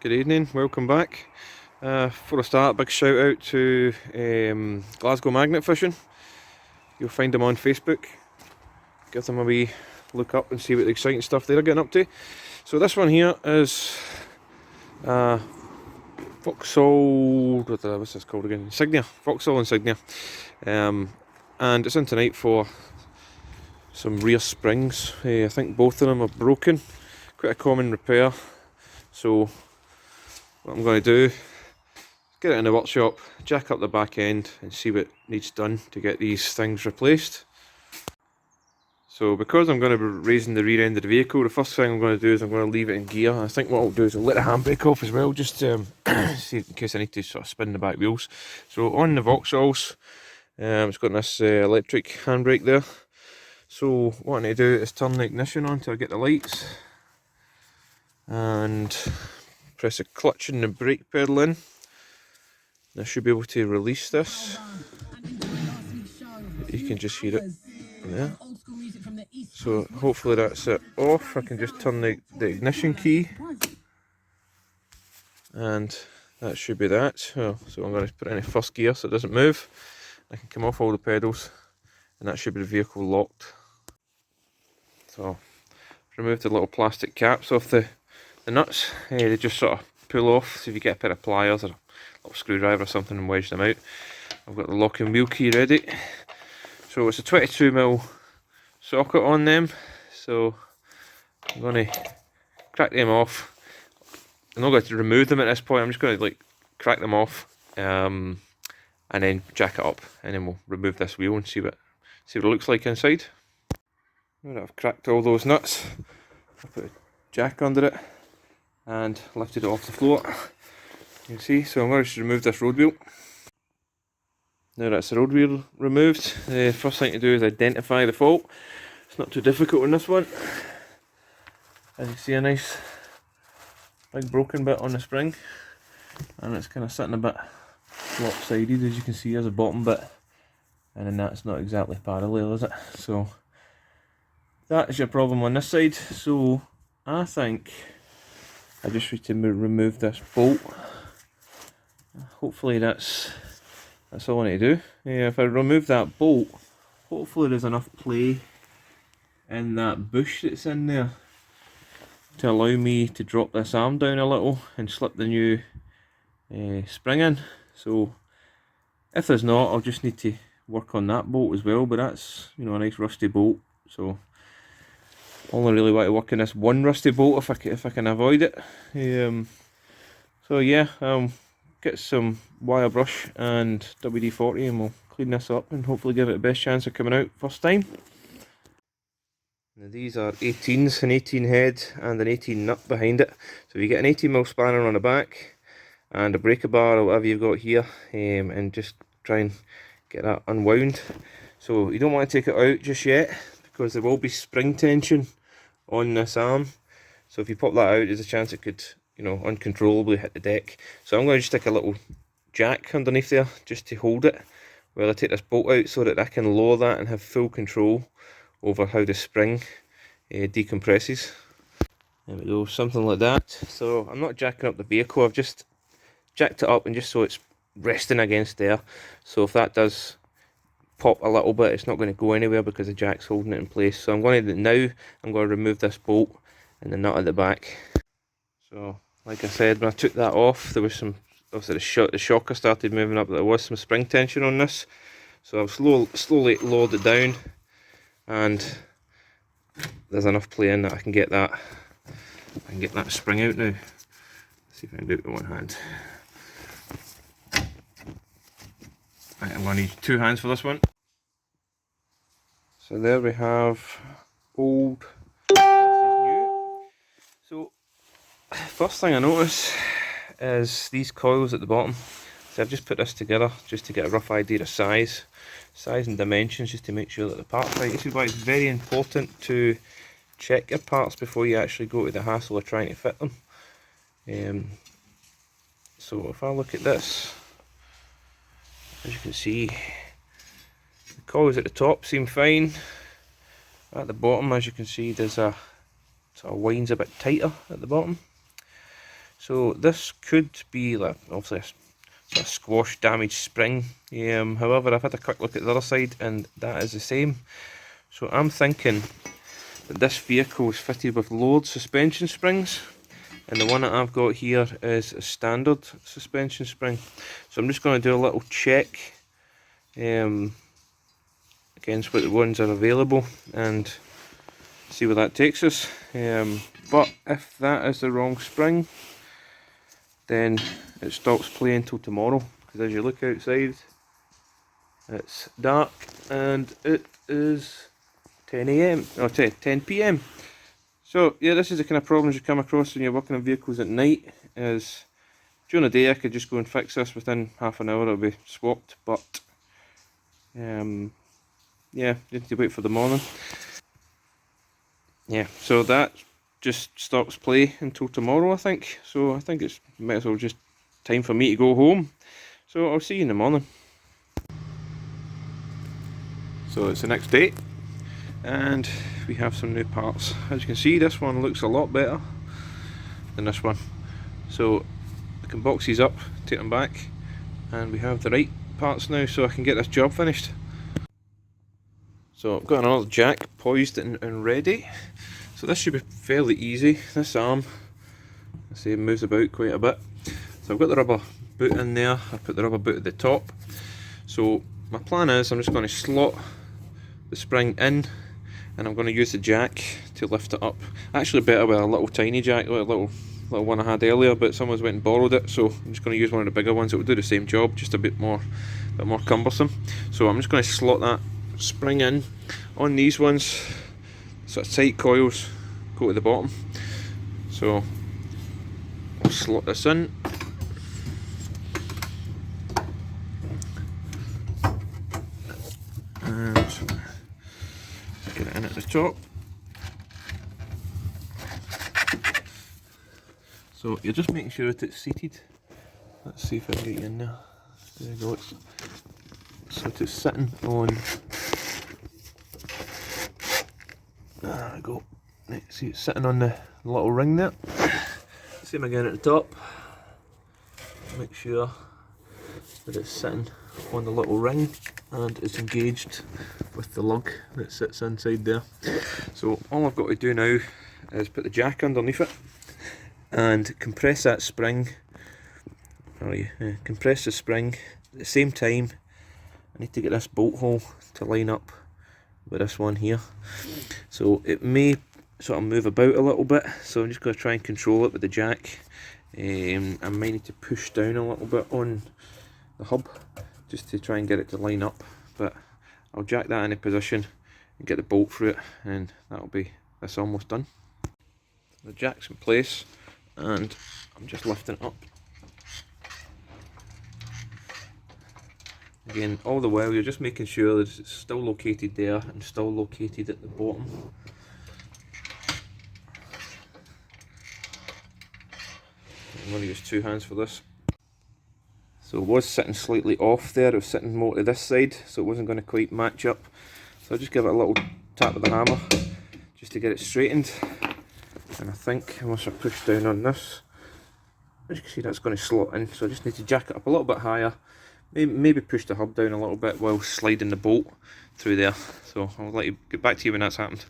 Good evening, welcome back. Before I start, big shout out to Glasgow Magnet Fishing. You'll find them on Facebook. Give them a wee look up and see what the exciting stuff they're getting up to. So this one here is Vauxhall, what's this called again? Insignia, Vauxhall Insignia. And it's in tonight for some rear springs. I think both of them are broken. Quite a common repair. So what I'm going to do, get it in the workshop, jack up the back end and see what needs done to get these things replaced. So because I'm going to be raising the rear end of the vehicle, the first thing I'm going to do is I'm going to leave it in gear. I think what I'll do is I'll let the handbrake off as well, just to see in case I need to sort of spin the back wheels. So on the Vauxhalls, it's got this electric handbrake there. So what I need to do is turn the ignition on till I get the lights and press the clutch and the brake pedal in. I should be able to release this. You can just hear it there. So hopefully that's it off. I can just turn the ignition key and that should be that. So I'm going to put it in first gear so it doesn't move. I can come off all the pedals and that should be the vehicle locked. So remove the little plastic caps off the nuts. They just sort of pull off, so if you get a pair of pliers or a little screwdriver or something and wedge them out. I've got the locking wheel key ready. So it's a 22mm socket on them, so I'm going to crack them off. I'm not going to remove them at this point, I'm just going to like crack them off and then jack it up, and then we'll remove this wheel and see what it looks like inside. Now that I've cracked all those nuts, I'll put a jack under it and lifted it off the floor. You can see, so I'm going to just remove this road wheel. Now that's the road wheel removed, the first thing to do is identify the fault. It's not too difficult on this one. As you see, a nice big broken bit on the spring, and it's kind of sitting a bit lopsided, as you can see. There's a bottom bit, and then that's not exactly parallel, is it? So that is your problem on this side. So I think I just need to remove this bolt. Hopefully that's all I need to do. Yeah, if I remove that bolt, hopefully there's enough play in that bush that's in there to allow me to drop this arm down a little and slip the new spring in. So if there's not, I'll just need to work on that bolt as well, but that's, you know, a nice rusty bolt. So only really want to work on this one rusty bolt if I can avoid it. So yeah, get some wire brush and WD-40 and we'll clean this up and hopefully give it the best chance of coming out first time. Now these are 18s, an 18 head and an 18 nut behind it. So you get an 18mm spanner on the back and a breaker bar or whatever you've got here, and just try and get that unwound. So you don't want to take it out just yet, because there will be spring tension on this arm. So if you pop that out, there's a chance it could, you know, uncontrollably hit the deck. So I'm going to just stick a little jack underneath there just to hold it while I take this bolt out, so that I can lower that and have full control over how the spring decompresses. There we go, something like that. So I'm not jacking up the vehicle, I've just jacked it up and just so it's resting against there. So if that does pop a little bit, it's not going to go anywhere because the jack's holding it in place. So I'm going to remove this bolt and the nut at the back. So like I said, when I took that off, there was some, obviously the shocker started moving up, there was some spring tension on this. So I've slowly lowered it down, and there's enough play in that I can get that spring out now. Let's see if I can do it with one hand. Right, I'm going to need two hands for this one. So there we have old versus new. So first thing I notice is these coils at the bottom. So I've just put this together just to get a rough idea of size and dimensions, just to make sure that the parts are right. This is why it's very important to check your parts before you actually go to the hassle of trying to fit them. So if I look at this, as you can see, the coils at the top seem fine. At the bottom, as you can see, there's a sort of winds a bit tighter at the bottom. So this could be like obviously a squash damaged spring. However, I've had a quick look at the other side and that is the same. So I'm thinking that this vehicle is fitted with lowered suspension springs, and the one that I've got here is a standard suspension spring. So I'm just going to do a little check against what the ones are available and see where that takes us. But if that is the wrong spring, then it stops playing till tomorrow, because as you look outside it's dark and it is 10 AM, or 10 PM. So yeah, this is the kind of problems you come across when you're working on vehicles at night. Is during the day I could just go and fix this within half an hour, it'll be swapped, but yeah, you need to wait for the morning. Yeah, so that just stops play until tomorrow, I think. So I think it's might as well just time for me to go home. So I'll see you in the morning. So it's the next day, and we have some new parts. As you can see, this one looks a lot better than this one. So I can box these up, take them back, and we have the right parts now, so I can get this job finished. So I've got another jack poised and ready. So this should be fairly easy. This arm, I say, moves about quite a bit. So I've got the rubber boot in there. I put the rubber boot at the top. So my plan is I'm just going to slot the spring in, and I'm going to use the jack to lift it up. Actually better with a little tiny jack, like a little one I had earlier, but someone's went and borrowed it, so I'm just going to use one of the bigger ones. It will do the same job, just a bit more cumbersome. So I'm just going to slot that spring in on these ones. Sort of tight coils go to the bottom. So I'll slot this in. And get it in at the top. So you're just making sure that it's seated. Let's see if I can get you in there. There you go. So it's sitting on. There we go. See, it's sitting on the little ring there. Same again at the top. Make sure that it's sitting on the little ring and it's engaged with the lug that sits inside there. So all I've got to do now is put the jack underneath it and compress that spring. Compress the spring. At the same time, I need to get this bolt hole to line up with this one here. So it may sort of move about a little bit, so I'm just going to try and control it with the jack. I might need to push down a little bit on the hub just to try and get it to line up, but I'll jack that into position and get the bolt through it, and that'll be this almost done. The jack's in place and I'm just lifting it up. Again, all the while you're just making sure that it's still located there and still located at the bottom. I'm going to use two hands for this. So it was sitting slightly off there, it was sitting more to this side, so it wasn't going to quite match up. So I'll just give it a little tap with the hammer just to get it straightened. And I think once I push down on this, as you can see, that's going to slot in, so I just need to jack it up a little bit higher. Maybe push the hub down a little bit while sliding the bolt through there. So I'll let you get back to you when that's happened.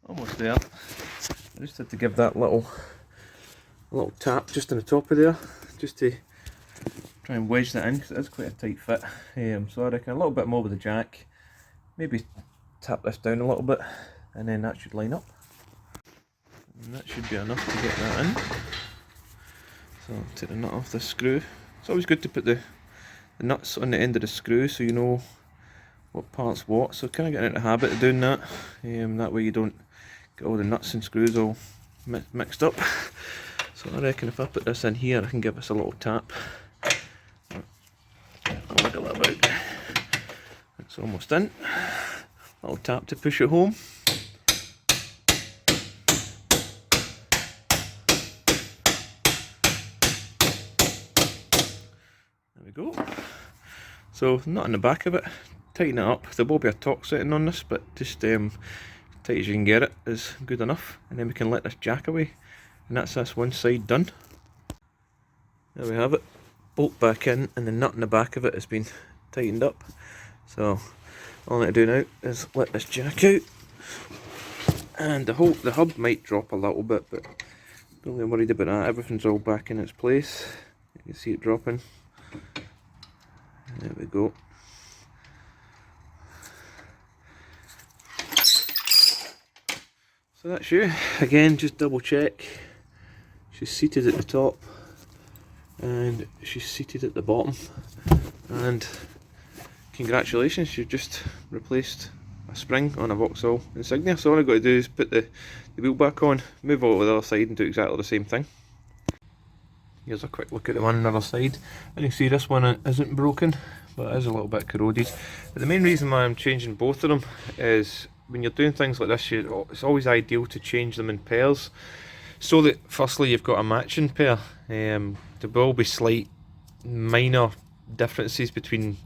Almost there. I just had to give that little tap just on the top of there, just to try and wedge that in, because it is quite a tight fit. So I reckon a little bit more with the jack. Maybe tap this down a little bit, and then that should line up. And that should be enough to get that in. So I'll take the nut off the screw. It's always good to put the nuts on the end of the screw so you know what part's what. So kind of getting into the habit of doing that. That way you don't get all the nuts and screws all mixed up. So I reckon if I put this in here, I can give us a little tap. I'll wiggle that out. It's almost in. A little tap to push it home. There we go. So not in the back of it. Tighten it up. There will be a torque setting on this, but just tight as you can get it is good enough. And then we can let this jack away. And that's this one side done. There we have it, bolt back in, and the nut in the back of it has been tightened up. So all I need to do now is let this jack out, and the hub might drop a little bit, but don't be worried about that. Everything's all back in its place. You can see it dropping. There we go. So that's you. Again, just double check. She's seated at the top and she's seated at the bottom. And congratulations, you've just replaced a spring on a Vauxhall Insignia. So all I've got to do is put the wheel back on, move over to the other side and do exactly the same thing. Here's a quick look at the one on the other side. And you can see this one isn't broken, but it is a little bit corroded. But the main reason why I'm changing both of them is when you're doing things like this, it's always ideal to change them in pairs, so that firstly you've got a matching pair. There will be slight minor differences between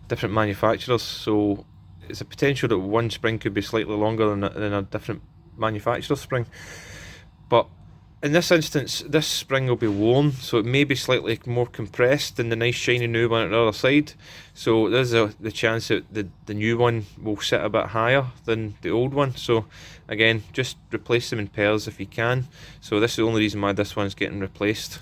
different manufacturers, so it's a potential that one spring could be slightly longer than a different manufacturer's spring. But in this instance, this spring will be worn, so it may be slightly more compressed than the nice shiny new one at the other side. So there's the chance that the new one will sit a bit higher than the old one. So again, just replace them in pairs if you can. So this is the only reason why this one's getting replaced.